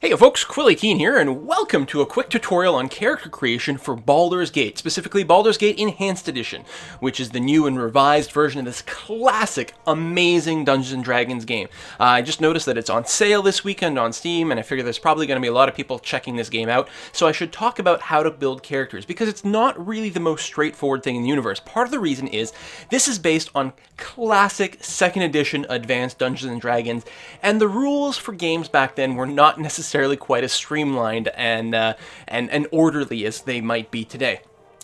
Hey folks, Quilly18 here, and welcome to a quick tutorial on character creation for Baldur's Gate, specifically Baldur's Gate Enhanced Edition, which is the new and revised version of this classic, amazing Dungeons & Dragons game. I just noticed that it's on sale this weekend on Steam, and I figure there's probably going to be a lot of people checking this game out, so I should talk about how to build characters, because it's not really the most straightforward thing in the universe. Part of the reason is, this is based on classic 2nd edition Advanced Dungeons & Dragons, and the rules for games back then were not necessarily quite as streamlined and orderly as they might be today.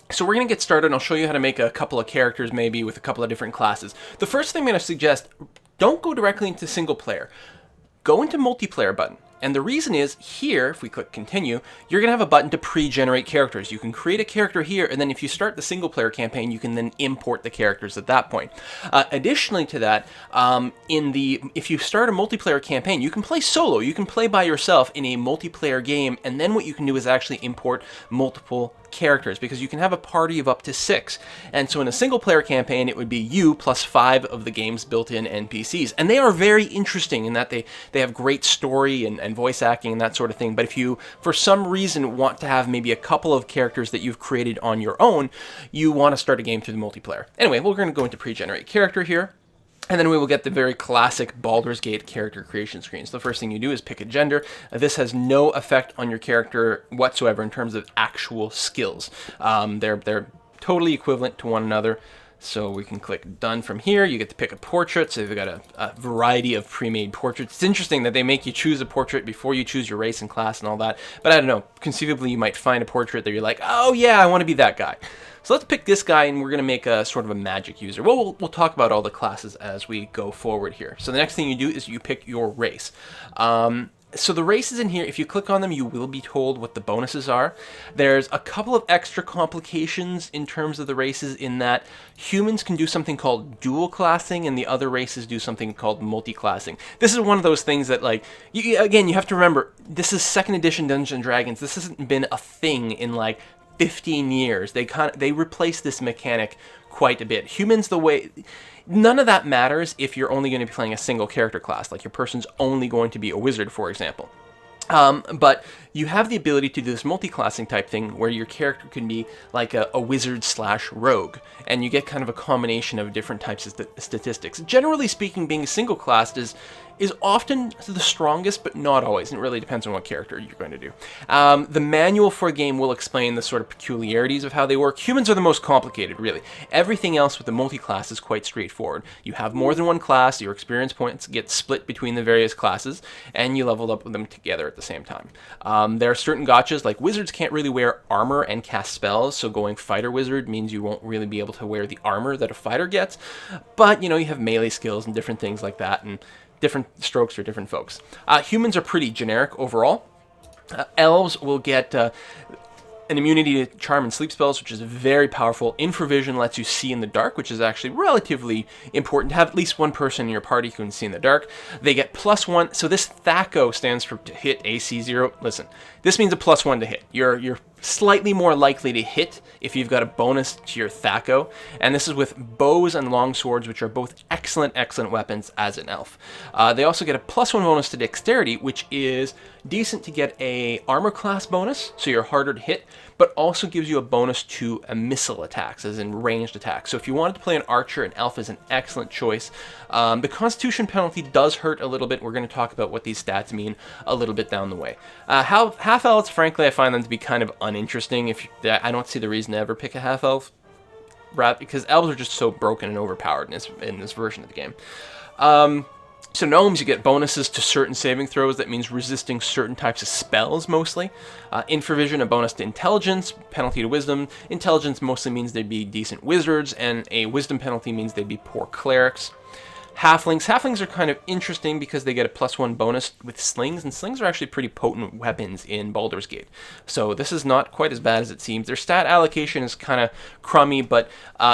So we're going to get started, and I'll show you how to make a couple of characters maybe with a couple of different classes. The first thing I'm going to suggest, don't go directly into single player. Go into multiplayer button. And the reason is, here, if we click continue, you're going to have a button to pre-generate characters. You can create a character here, and then if you start the single player campaign, you can then import the characters at that point. Additionally to that, if you start a multiplayer campaign, you can play solo. You can play by yourself in a multiplayer game, and then what you can do is actually import multiple characters, because you can have a party of up to 6. And so in a single player campaign, it would be you plus 5 of the game's built-in NPCs. And they are very interesting in that they have great story and voice acting and that sort of thing. But if you, for some reason, want to have maybe a couple of characters that you've created on your own, you want to start a game through the multiplayer. Anyway, we're going to go into pre-generate character here. And then we will get the very classic Baldur's Gate character creation screen. So the first thing you do is pick a gender. This has no effect on your character whatsoever in terms of actual skills. They're totally equivalent to one another. So we can click done from here. You get to pick a portrait. So they've got a variety of pre-made portraits. It's interesting that they make you choose a portrait before you choose your race and class and all that. But I don't know. Conceivably, you might find a portrait that you're like, oh yeah, I want to be that guy. So let's pick this guy, and we're going to make a sort of a magic user. Well, we'll talk about all the classes as we go forward here. So the next thing you do is you pick your race. So the races in here, if you click on them, you will be told what the bonuses are. There's a couple of extra complications in terms of the races, in that humans can do something called dual classing, and the other races do something called multi-classing. This is one of those things that, like, again, you have to remember, this is 2nd edition Dungeons & Dragons. This hasn't been a thing in, like, 15 years. They replaced this mechanic quite a bit. Humans, none of that matters if you're only going to be playing a single character class, like your person's only going to be a wizard, for example. But you have the ability to do this multi-classing type thing where your character can be like a wizard / rogue, and you get kind of a combination of different types of statistics. Generally speaking, being single classed is often the strongest, but not always. It really depends on what character you're going to do. The manual for a game will explain the sort of peculiarities of how they work. Humans are the most complicated, really. Everything else with the multi-class is quite straightforward. You have more than one class, your experience points get split between the various classes, and you level up with them together at the same time. There are certain gotchas, like wizards can't really wear armor and cast spells, so going fighter wizard means you won't really be able to wear the armor that a fighter gets, but you have melee skills and different things like that, and different strokes for different folks. Humans are pretty generic overall. Elves will get an immunity to charm and sleep spells, which is very powerful. Infravision lets you see in the dark, which is actually relatively important to have at least one person in your party who can see in the dark. They get +1. So this THAC0 stands for to hit AC 0. Listen, this means a +1 to hit. You're slightly more likely to hit if you've got a bonus to your THAC0, and this is with bows and longswords, which are both excellent weapons as an elf. They also get a +1 bonus to dexterity, which is decent to get a armor class bonus, so you're harder to hit, but also gives you a bonus to missile attacks, as in ranged attacks. So if you wanted to play an archer, an elf is an excellent choice. The constitution penalty does hurt a little bit. We're going to talk about what these stats mean a little bit down the way. Half-elves, frankly, I find them to be kind of uninteresting. I don't see the reason to ever pick a half-elf, because elves are just so broken and overpowered in this version of the game. So gnomes, you get bonuses to certain saving throws. That means resisting certain types of spells, mostly. Infravision, a bonus to intelligence, penalty to wisdom. Intelligence mostly means they'd be decent wizards, and a wisdom penalty means they'd be poor clerics. Halflings are kind of interesting because they get a +1 bonus with slings, and slings are actually pretty potent weapons in Baldur's Gate. So this is not quite as bad as it seems. Their stat allocation is kind of crummy, but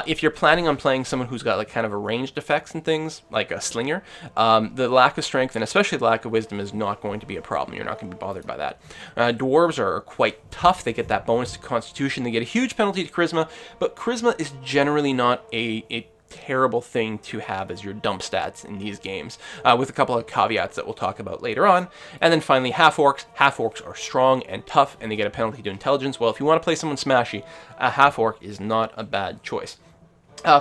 if you're planning on playing someone who's got like kind of a ranged effects and things, like a slinger, the lack of strength and especially the lack of wisdom is not going to be a problem. You're not going to be bothered by that. Dwarves are quite tough. They get that bonus to constitution. They get a huge penalty to charisma, but charisma is generally not a terrible thing to have as your dump stats in these games, with a couple of caveats that we'll talk about later on. And then finally, half-orcs. Half-orcs are strong and tough, and they get a penalty to intelligence. Well, if you want to play someone smashy, a half-orc is not a bad choice.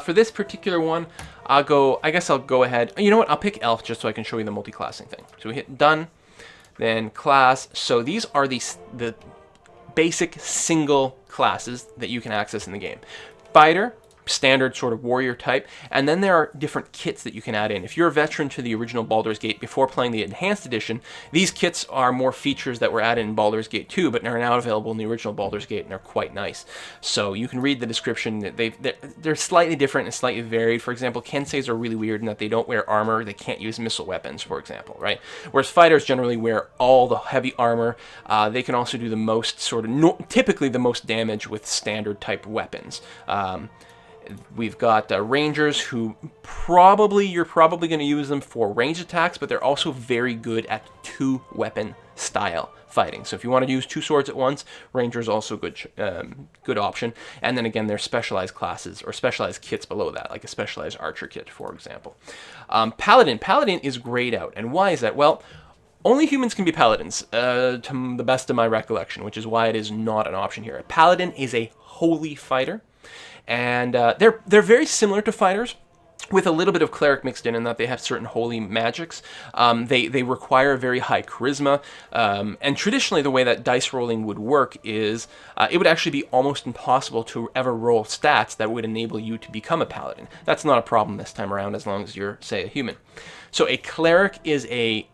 For this particular one, I guess I'll go ahead. You know what? I'll pick elf just so I can show you the multi-classing thing. So we hit done, then class. So these are the basic single classes that you can access in the game. Fighter, standard sort of warrior type, and then there are different kits that you can add in. If you're a veteran to the original Baldur's Gate before playing the Enhanced Edition, these kits are more features that were added in Baldur's Gate 2, but are now available in the original Baldur's Gate, and they're quite nice. So you can read the description. They're slightly different and slightly varied. For example, Kenseis are really weird in that they don't wear armor. They can't use missile weapons, for example, right? Whereas fighters generally wear all the heavy armor. They can also do the most typically the most damage with standard type weapons. We've got rangers who you're probably going to use them for range attacks, but they're also very good at two-weapon style fighting. So if you want to use two swords at once, ranger is also good option. And then again, there's specialized classes or specialized kits below that, like a specialized archer kit, for example. Paladin is grayed out, and why is that? Well, only humans can be paladins, to the best of my recollection, which is why it is not an option here. A paladin is a holy fighter. And they're very similar to fighters, with a little bit of cleric mixed in that they have certain holy magics. They require very high charisma, and traditionally the way that dice rolling would work is it would actually be almost impossible to ever roll stats that would enable you to become a paladin. That's not a problem this time around as long as you're, say, a human. So a cleric is a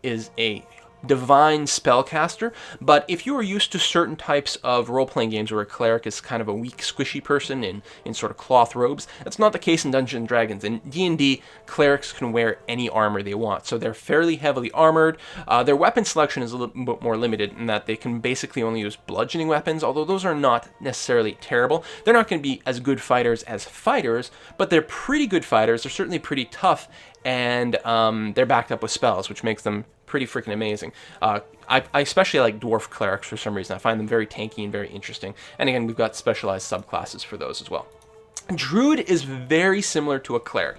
divine spellcaster, but if you are used to certain types of role-playing games where a cleric is kind of a weak, squishy person in sort of cloth robes, that's not the case in Dungeons & Dragons. In D&D, clerics can wear any armor they want, so they're fairly heavily armored. Their weapon selection is a little bit more limited in that they can basically only use bludgeoning weapons, although those are not necessarily terrible. They're not going to be as good fighters as fighters, but they're pretty good fighters. They're certainly pretty tough, and they're backed up with spells, which makes them pretty freaking amazing. I especially like dwarf clerics for some reason. I find them very tanky and very interesting. And again, we've got specialized subclasses for those as well. Druid is very similar to a cleric.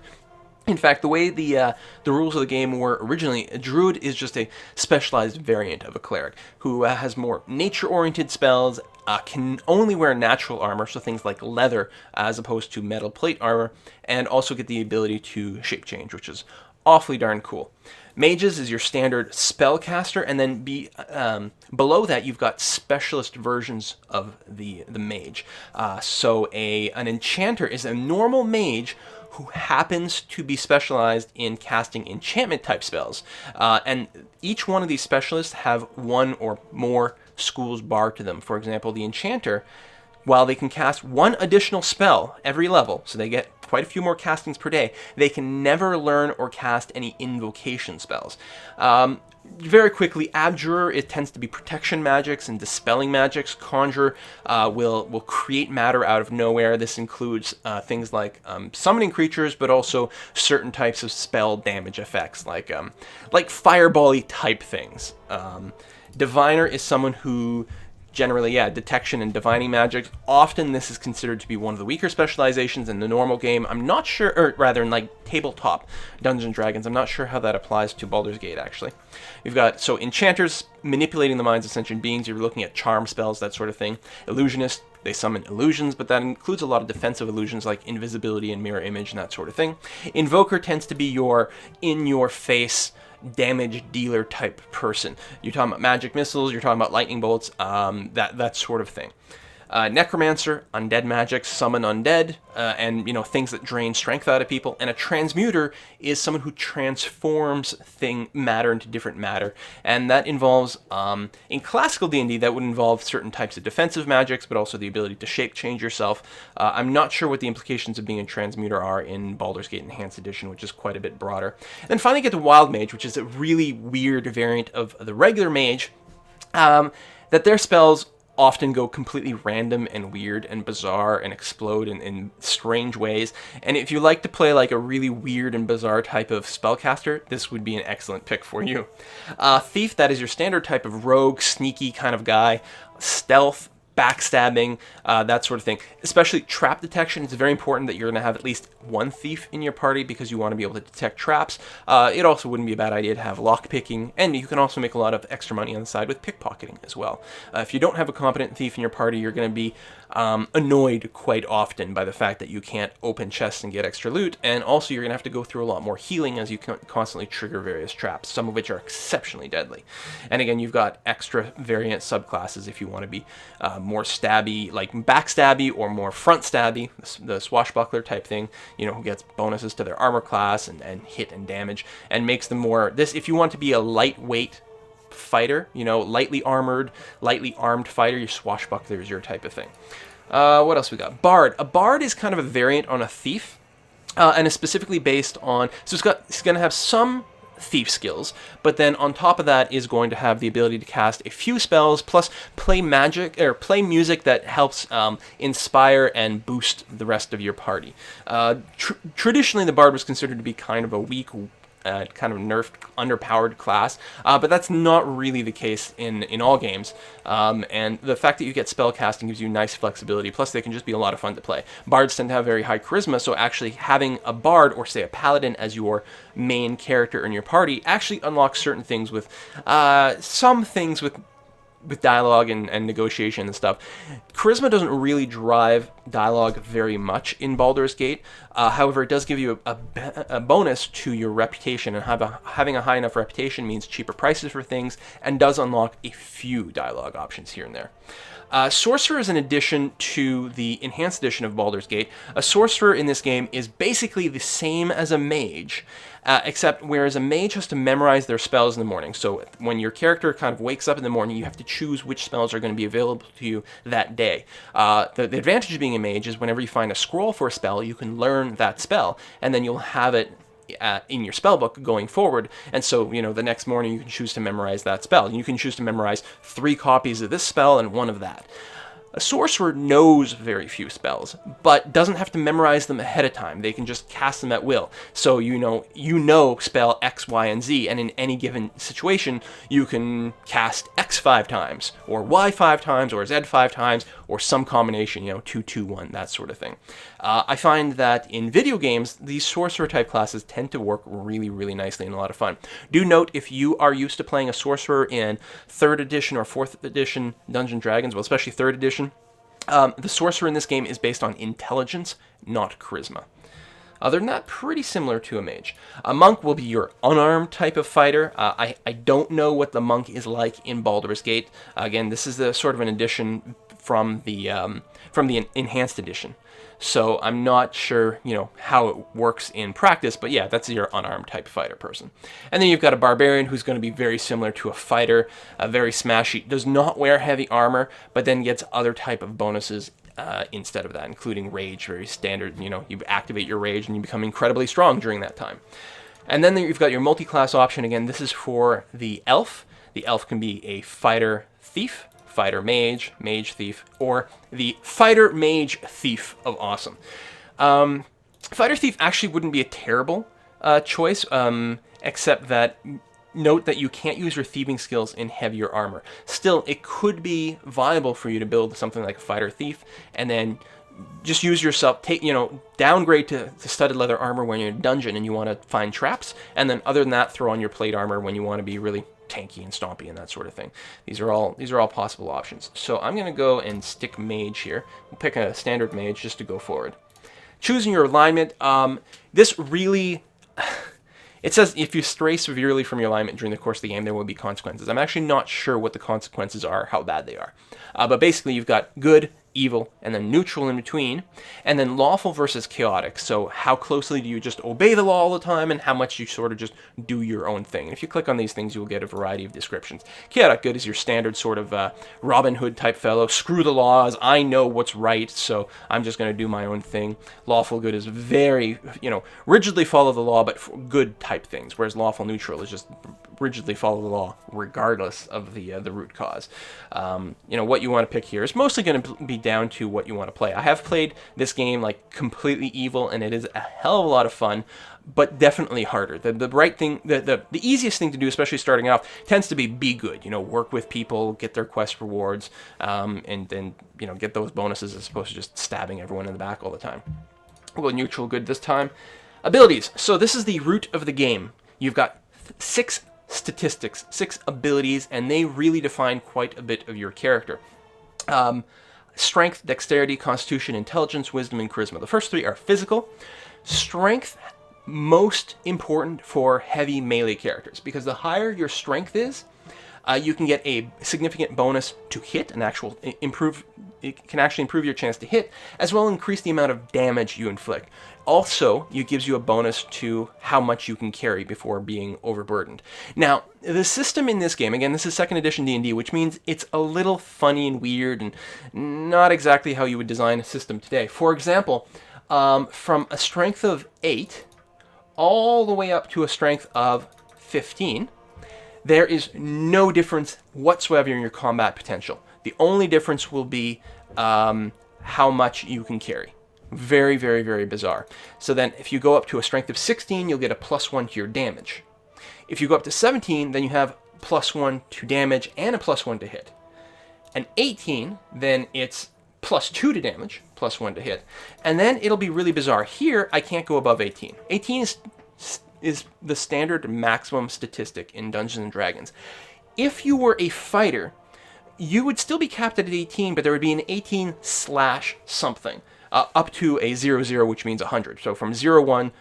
In fact, the way the rules of the game were originally, a druid is just a specialized variant of a cleric who has more nature-oriented spells, can only wear natural armor, so things like leather as opposed to metal plate armor, and also get the ability to shape change, which is awfully darn cool. Mages is your standard spellcaster, and then below that you've got specialist versions of the mage. So an enchanter is a normal mage who happens to be specialized in casting enchantment type spells. And each one of these specialists have one or more schools barred to them. For example, the enchanter, while they can cast one additional spell every level, so they get quite a few more castings per day, they can never learn or cast any invocation spells. Very quickly, Abjurer, it tends to be protection magics and dispelling magics. Conjurer will create matter out of nowhere. This includes things like summoning creatures, but also certain types of spell damage effects, like fireball-y type things. Diviner is someone who generally, detection and divining magic. Often this is considered to be one of the weaker specializations in the normal game. I'm not sure, or rather in like tabletop Dungeons & Dragons, I'm not sure how that applies to Baldur's Gate, actually. We've got, so enchanters, manipulating the minds of sentient beings. You're looking at charm spells, that sort of thing. Illusionist, they summon illusions, but that includes a lot of defensive illusions like invisibility and mirror image and that sort of thing. Invoker tends to be your in-your-face damage dealer type person. You're talking about magic missiles, you're talking about lightning bolts, that sort of thing. Necromancer, undead magic, summon undead, and things that drain strength out of people. And a transmuter is someone who transforms matter into different matter, and that involves in classical D&D that would involve certain types of defensive magics, but also the ability to shape change yourself. I'm not sure what the implications of being a transmuter are in Baldur's Gate Enhanced Edition, which is quite a bit broader. And then finally get to Wild Mage, which is a really weird variant of the regular mage, that their spells often go completely random and weird and bizarre and explode in strange ways. And if you like to play like a really weird and bizarre type of spellcaster, this would be an excellent pick for you. Thief, that is your standard type of rogue, sneaky kind of guy. Stealth, backstabbing, that sort of thing. Especially trap detection. It's very important that you're going to have at least one thief in your party because you want to be able to detect traps. It also wouldn't be a bad idea to have lockpicking, and you can also make a lot of extra money on the side with pickpocketing as well. If you don't have a competent thief in your party, you're going to be annoyed quite often by the fact that you can't open chests and get extra loot, and also you're going to have to go through a lot more healing as you constantly trigger various traps, some of which are exceptionally deadly. And again, you've got extra variant subclasses if you want to be more stabby, like backstabby, or more front stabby, the swashbuckler type thing, who gets bonuses to their armor class and hit and damage, and makes them more, if you want to be a lightweight fighter, lightly armored, lightly armed fighter, your swashbuckler is your type of thing. What else we got? Bard. A bard is kind of a variant on a thief, and is specifically based on, so it's going to have some thief skills, but then on top of that is going to have the ability to cast a few spells, plus play music that helps inspire and boost the rest of your party. Traditionally, the bard was considered to be kind of a weak, kind of nerfed, underpowered class, but that's not really the case in all games. And the fact that you get spell casting gives you nice flexibility, plus they can just be a lot of fun to play. Bards tend to have very high charisma, so actually having a bard, or say a paladin, as your main character in your party actually unlocks certain things with, some things with dialogue and negotiation and stuff. Charisma doesn't really drive dialogue very much in Baldur's Gate. However, it does give you a bonus to your reputation, and having a high enough reputation means cheaper prices for things, and does unlock a few dialogue options here and there. Sorcerer is an addition to the Enhanced Edition of Baldur's Gate. A sorcerer in this game is basically the same as a mage, except whereas a mage has to memorize their spells in the morning. So when your character kind of wakes up in the morning, you have to choose which spells are going to be available to you that day. The advantage of being a mage is whenever you find a scroll for a spell, you can learn that spell, and then you'll have it in your spell book going forward, and so the next morning you can choose to memorize that spell. You can choose to memorize 3 copies of this spell and 1 of that. A sorcerer knows very few spells, but doesn't have to memorize them ahead of time. They can just cast them at will. So you know spell X, Y, and Z, and in any given situation, you can cast X 5 times, or Y 5 times, or Z 5 times, or some combination, 2, 2, 1, that sort of thing. I find that in video games, these sorcerer-type classes tend to work really, really nicely and a lot of fun. Do note, if you are used to playing a sorcerer in 3rd edition or 4th edition Dungeons & Dragons, well, especially 3rd edition, the sorcerer in this game is based on intelligence, not charisma. Other than that, pretty similar to a mage. A monk will be your unarmed type of fighter. I don't know what the monk is like in Baldur's Gate. Again, this is the sort of an addition from the Enhanced Edition. So I'm not sure, how it works in practice, but yeah, that's your unarmed type fighter person. And then you've got a barbarian who's going to be very similar to a fighter, very smashy, does not wear heavy armor, but then gets other type of bonuses instead of that, including rage, very standard. You activate your rage and you become incredibly strong during that time. And then you've got your multi-class option. Again, this is for the elf. The elf can be a fighter thief, fighter mage, mage thief, or the fighter mage thief of awesome. Fighter thief actually wouldn't be a terrible choice, except that note that you can't use your thieving skills in heavier armor. Still, it could be viable for you to build something like a fighter thief, and then just use yourself, downgrade to studded leather armor when you're in a dungeon and you want to find traps, and then other than that, throw on your plate armor when you want to be really tanky and stompy and that sort of thing. These are all possible options. So I'm going to go and stick mage here. We'll pick a standard mage just to go forward. Choosing your alignment. This really... It says if you stray severely from your alignment during the course of the game, there will be consequences. I'm actually not sure what the consequences are, how bad they are. But basically, you've got good, evil, and then neutral in between, and then lawful versus chaotic. So how closely do you just obey the law all the time, and how much you sort of just do your own thing. And if you click on these things, you will get a variety of descriptions. Chaotic good is your standard sort of Robin Hood type fellow. Screw the laws, I know what's right, so I'm just going to do my own thing. Lawful good is very, rigidly follow the law, but for good type things, whereas lawful neutral is just rigidly follow the law, regardless of the root cause. What you want to pick here is mostly going to be down to what you want to play. I have played this game like completely evil, and it is a hell of a lot of fun, but definitely harder. The right thing, the easiest thing to do, especially starting off, tends to be good. Work with people, get their quest rewards, and then get those bonuses as opposed to just stabbing everyone in the back all the time. We'll go neutral good this time. Abilities. So this is the root of the game. You've got 6 statistics, 6 abilities, and they really define quite a bit of your character. Strength, dexterity, constitution, intelligence, wisdom, and charisma. The first 3 are physical. Strength, most important for heavy melee characters, because the higher your strength is, you can get a significant bonus to hit, it can actually improve your chance to hit, as well as increase the amount of damage you inflict. Also, it gives you a bonus to how much you can carry before being overburdened. Now, the system in this game, again, this is 2nd edition D&D, which means it's a little funny and weird and not exactly how you would design a system today. For example, from a strength of 8 all the way up to a strength of 15, there is no difference whatsoever in your combat potential. The only difference will be how much you can carry. Very, very, very bizarre. So then if you go up to a strength of 16, you'll get a +1 to your damage. If you go up to 17, then you have +1 to damage and a +1 to hit. And 18, then it's +2 to damage, +1 to hit. And then it'll be really bizarre. Here, I can't go above 18. 18 is the standard maximum statistic in Dungeons & Dragons. If you were a fighter, you would still be capped at 18, but there would be an 18/something, up to a 00, which means 100. So from 01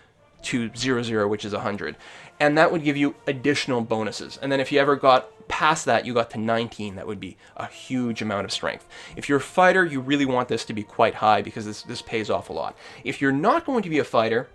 to 00, which is 100. And that would give you additional bonuses. And then if you ever got past that, you got to 19, that would be a huge amount of strength. If you're a fighter, you really want this to be quite high, because this pays off a lot. If you're not going to be a fighter,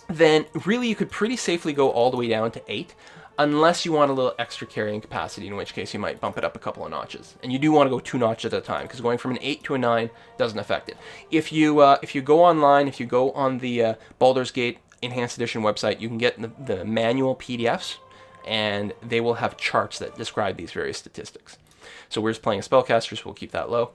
then really you could pretty safely go all the way down to 8, unless you want a little extra carrying capacity, in which case you might bump it up a couple of notches. And you do want to go 2 notches at a time, because going from an 8 to a 9 doesn't affect it. If you go online, if you go on the Baldur's Gate Enhanced Edition website, you can get the manual PDFs, and they will have charts that describe these various statistics. So we're just playing a spellcaster, so we'll keep that low.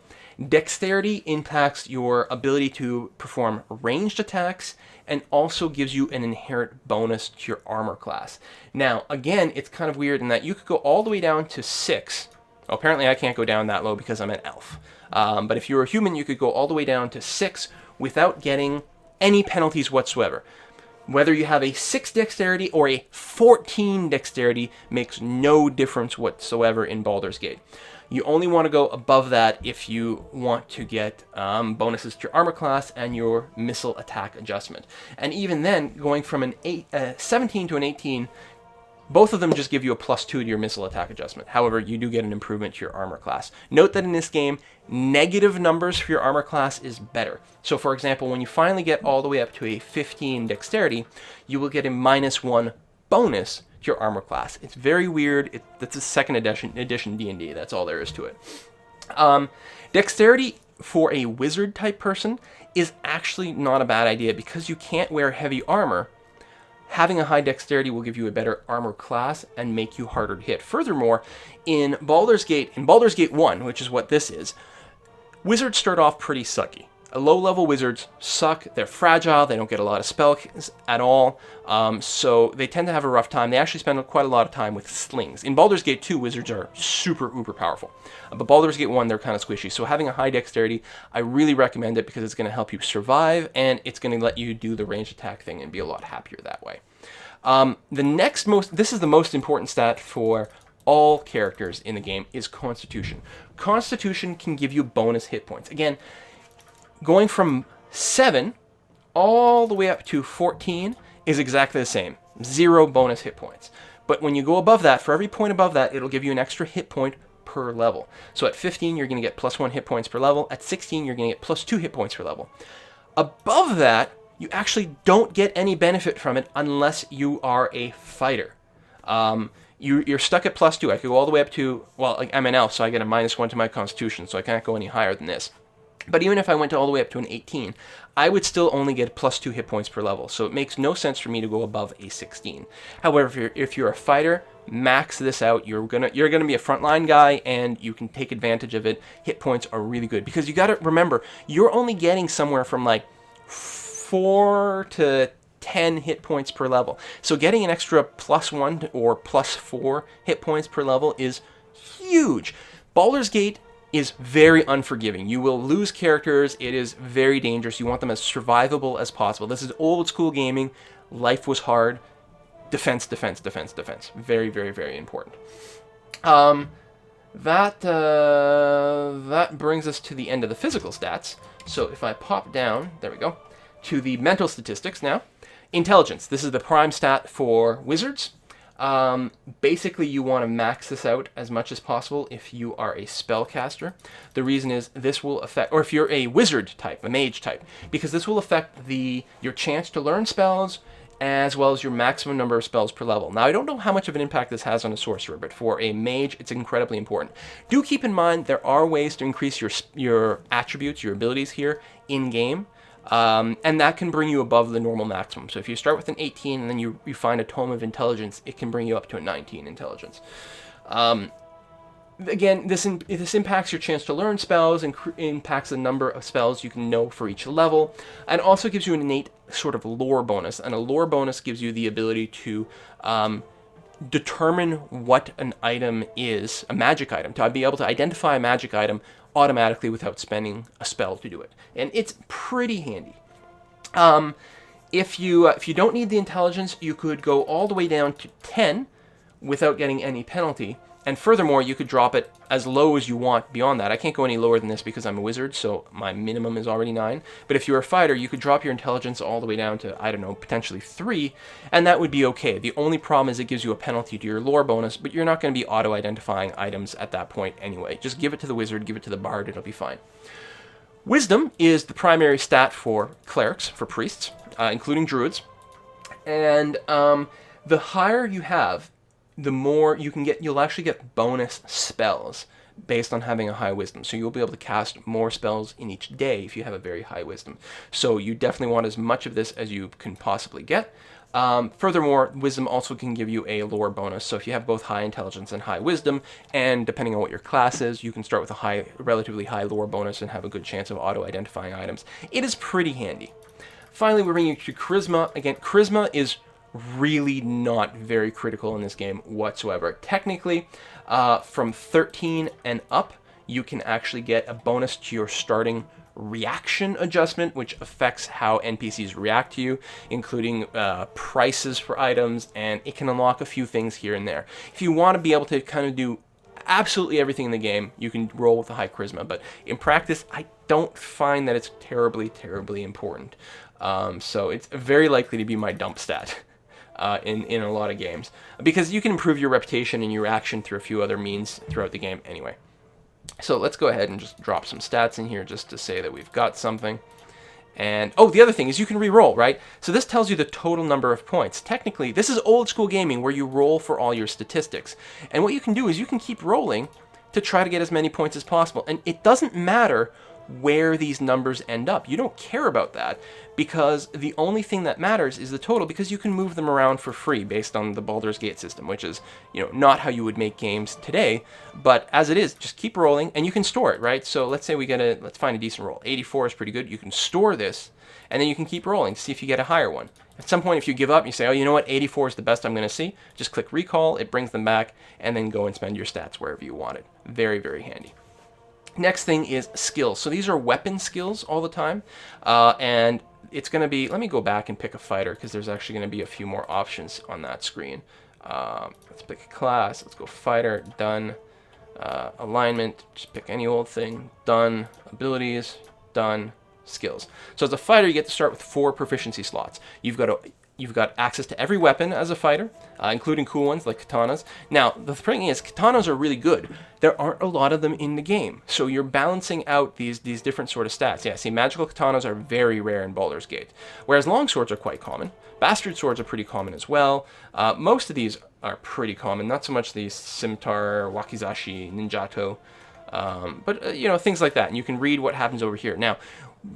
Dexterity impacts your ability to perform ranged attacks and also gives you an inherent bonus to your armor class. Now, again, it's kind of weird in that you could go all the way down to 6. Well, apparently I can't go down that low because I'm an elf. But if you're a human, you could go all the way down to 6 without getting any penalties whatsoever. Whether you have a 6 dexterity or a 14 dexterity makes no difference whatsoever in Baldur's Gate. You only want to go above that if you want to get bonuses to your armor class and your missile attack adjustment. And even then, going from an 17 to an 18, both of them just give you a +2 to your missile attack adjustment. However, you do get an improvement to your armor class. Note that in this game, negative numbers for your armor class is better. So for example, when you finally get all the way up to a 15 dexterity, you will get a -1 bonus to your armor class. It's very weird. That's a 2nd edition D&D. That's all there is to it. Dexterity for a wizard type person is actually not a bad idea, because you can't wear heavy armor. Having a high dexterity will give you a better armor class and make you harder to hit. Furthermore, in Baldur's Gate 1, which is what this is, wizards start off pretty sucky. Low-level wizards suck. They're fragile. They don't get a lot of spells at all. So they tend to have a rough time. They actually spend quite a lot of time with slings. In Baldur's Gate 2, wizards are super, uber powerful. But Baldur's Gate 1, they're kind of squishy. So having a high dexterity, I really recommend it, because it's going to help you survive, and it's going to let you do the ranged attack thing and be a lot happier that way. This is the most important stat for all characters in the game, is Constitution. Constitution can give you bonus hit points. Again, going from 7 all the way up to 14 is exactly the same. 0 bonus hit points. But when you go above that, for every point above that, it'll give you an extra hit point per level. So at 15, you're going to get +1 hit points per level. At 16, you're going to get +2 hit points per level. Above that, you actually don't get any benefit from it unless you are a fighter. You're stuck at +2. I could go all the way up to, well, like, I'm an elf, so I get a -1 to my Constitution, so I can't go any higher than this. But even if I went all the way up to an 18, I would still only get +2 hit points per level, so it makes no sense for me to go above a 16. However, if you're a fighter, max this out. You're gonna be a frontline guy, and you can take advantage of it. Hit points are really good because you got to remember you're only getting somewhere from like 4 to 10 hit points per level. So getting an extra +1 or +4 hit points per level is huge. Baldur's Gate is very unforgiving. You will lose characters. It is very dangerous. You want them as survivable as possible. This is old school gaming. Life was hard. Defense, defense, defense, defense. Very, very, very important. That brings us to the end of the physical stats. So if I pop down, there we go, to the mental statistics now. Intelligence. This is the prime stat for wizards. Basically, you want to max this out as much as possible if you are a spellcaster. The reason is this will affect, or if you're a wizard type, a mage type, because this will affect your chance to learn spells as well as your maximum number of spells per level. Now, I don't know how much of an impact this has on a sorcerer, but for a mage, it's incredibly important. Do keep in mind there are ways to increase your attributes, your abilities here in-game. And that can bring you above the normal maximum. So if you start with an 18 and then you find a Tome of Intelligence, it can bring you up to a 19 intelligence. Again, this impacts your chance to learn spells and impacts the number of spells you can know for each level, and also gives you an innate sort of lore bonus. And a lore bonus gives you the ability to determine what an item is, a magic item, to be able to identify a magic item automatically without spending a spell to do it. And it's pretty handy. If you don't need the intelligence, you could go all the way down to 10 without getting any penalty. And furthermore, you could drop it as low as you want beyond that. I can't go any lower than this because I'm a wizard, so my minimum is already 9. But if you're a fighter, you could drop your intelligence all the way down to, I don't know, potentially 3, and that would be okay. The only problem is it gives you a penalty to your lore bonus, but you're not going to be auto-identifying items at that point anyway. Just give it to the wizard, give it to the bard, it'll be fine. Wisdom is the primary stat for clerics, for priests, including druids. And the higher you have, the more you can get. You'll actually get bonus spells based on having a high wisdom. So you'll be able to cast more spells in each day if you have a very high wisdom. So you definitely want as much of this as you can possibly get. Furthermore, wisdom also can give you a lore bonus. So if you have both high intelligence and high wisdom, and depending on what your class is, you can start with a relatively high lore bonus and have a good chance of auto-identifying items. It is pretty handy. Finally, we're bringing you to charisma. Again, charisma is really not very critical in this game whatsoever. Technically, from 13 and up, you can actually get a bonus to your starting reaction adjustment, which affects how NPCs react to you, including prices for items, and it can unlock a few things here and there. If you want to be able to kind of do absolutely everything in the game, you can roll with a high charisma, but in practice, I don't find that it's terribly, terribly important. So it's very likely to be my dump stat. In a lot of games, because you can improve your reputation and your action through a few other means throughout the game anyway. So let's go ahead and just drop some stats in here just to say that we've got something. And oh, the other thing is you can re-roll, right? So this tells you the total number of points. Technically, this is old school gaming where you roll for all your statistics. And what you can do is you can keep rolling to try to get as many points as possible. And it doesn't matter where these numbers end up. You don't care about that because the only thing that matters is the total, because you can move them around for free based on the Baldur's Gate system, which is, not how you would make games today, but as it is, just keep rolling and you can store it, right? So let's say let's find a decent roll. 84 is pretty good. You can store this and then you can keep rolling to see if you get a higher one. At some point, if you give up, you say, oh, you know what, 84 is the best I'm going to see. Just click recall, it brings them back, and then go and spend your stats wherever you want it. Very, very handy. Next thing is skills. So these are weapon skills all the time. And it's going to be, let me go back and pick a fighter because there's actually going to be a few more options on that screen. Let's pick a class. Let's go fighter, done. Alignment, just pick any old thing, done. Abilities, done. Skills. So as a fighter, you get to start with 4 proficiency slots. You've got access to every weapon as a fighter, including cool ones like katanas. Now, the thing is, katanas are really good. There aren't a lot of them in the game, so you're balancing out these different sort of stats. Yeah, see, magical katanas are very rare in Baldur's Gate, whereas longswords are quite common. Bastard swords are pretty common as well. Most of these are pretty common, not so much the scimitar, wakizashi, ninjato, but things like that. And you can read what happens over here. Now,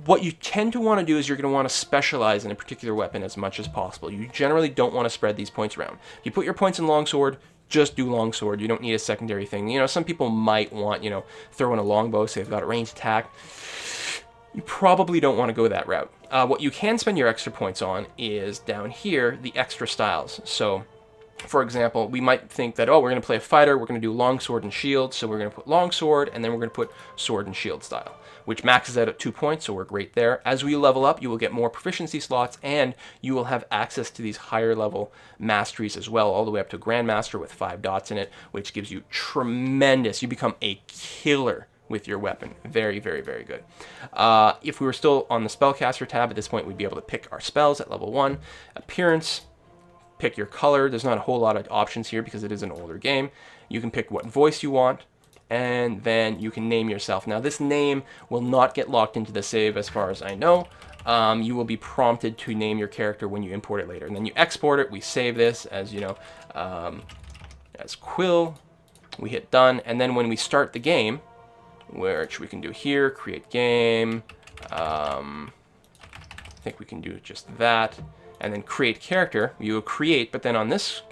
what you tend to want to do is you're going to want to specialize in a particular weapon as much as possible. You generally don't want to spread these points around. If you put your points in longsword, just do longsword. You don't need a secondary thing. You know, some people might want, you know, throw in a longbow, so they've got a ranged attack. You probably don't want to go that route. What you can spend your extra points on is down here, the extra styles. So, for example, we might think that, oh, we're going to play a fighter, we're going to do longsword and shield, so we're going to put longsword, and then we're going to put sword and shield style, which maxes out at 2 points, so we're great there. As we level up, you will get more proficiency slots, and you will have access to these higher level masteries as well, all the way up to Grandmaster with 5 dots in it, which gives you tremendous, you become a killer with your weapon. Very, very, very good. If we were still on the spellcaster tab, at this point we'd be able to pick our spells at level 1. Appearance, pick your color. There's not a whole lot of options here because it is an older game. You can pick what voice you want, and then you can name yourself. Now this name will not get locked into the save as far as I know. You will be prompted to name your character when you import it later, and then you export it. We save this as, you know, as Quill. We hit done, and then when we start the game, which we can do here, create game, I think we can do just that, and then create character. You will create, but then on this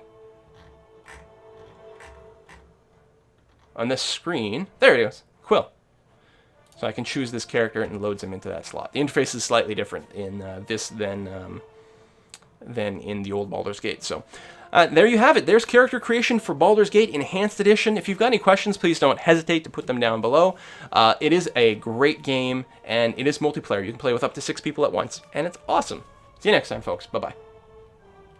screen, there it is, Quill. So I can choose this character and it loads him into that slot. The interface is slightly different in this than in the old Baldur's Gate. So there you have it. There's character creation for Baldur's Gate Enhanced Edition. If you've got any questions, please don't hesitate to put them down below. It is a great game, and it is multiplayer. You can play with up to 6 people at once, and it's awesome. See you next time, folks. Bye-bye.